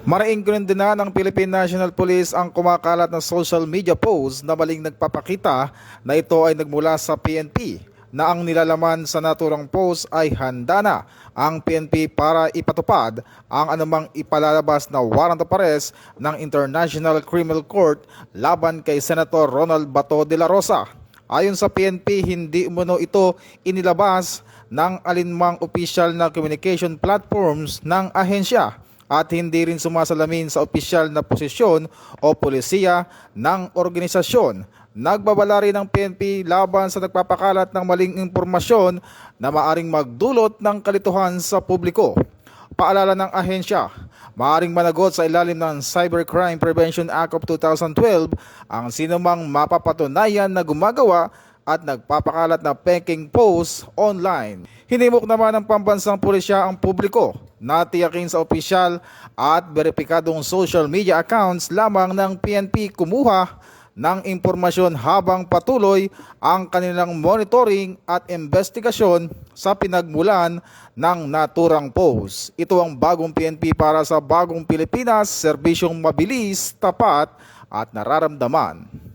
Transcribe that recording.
Maraing kinundena ng Philippine National Police ang kumakalat na social media post na maling nagpapakita na ito ay nagmula sa PNP, na ang nilalaman sa naturang post ay handa na ang PNP para ipatupad ang anumang ipalalabas na warrant of arrest ng International Criminal Court laban kay Senator Ronald Bato de la Rosa. Ayon sa PNP, hindi umano ito inilabas ng alinmang opisyal na communication platforms ng ahensya at hindi rin sumasalamin sa opisyal na posisyon o polisiya ng organisasyon. Nagbabala rin ang PNP laban sa nagpapakalat ng maling impormasyon na maaring magdulot ng kalituhan sa publiko. Paalala ng ahensya, maaring managot sa ilalim ng Cybercrime Prevention Act of 2012 ang sinumang mapapatunayan na gumagawa at nagpapakalat na peking post online. Hinimok naman ng pambansang pulisya ang publiko na tiyakin sa opisyal at beripikadong social media accounts lamang ng PNP kumuha ng impormasyon habang patuloy ang kanilang monitoring at investigasyon sa pinagmulan ng naturang post. Ito ang bagong PNP para sa bagong Pilipinas, serbisyong mabilis, tapat at nararamdaman.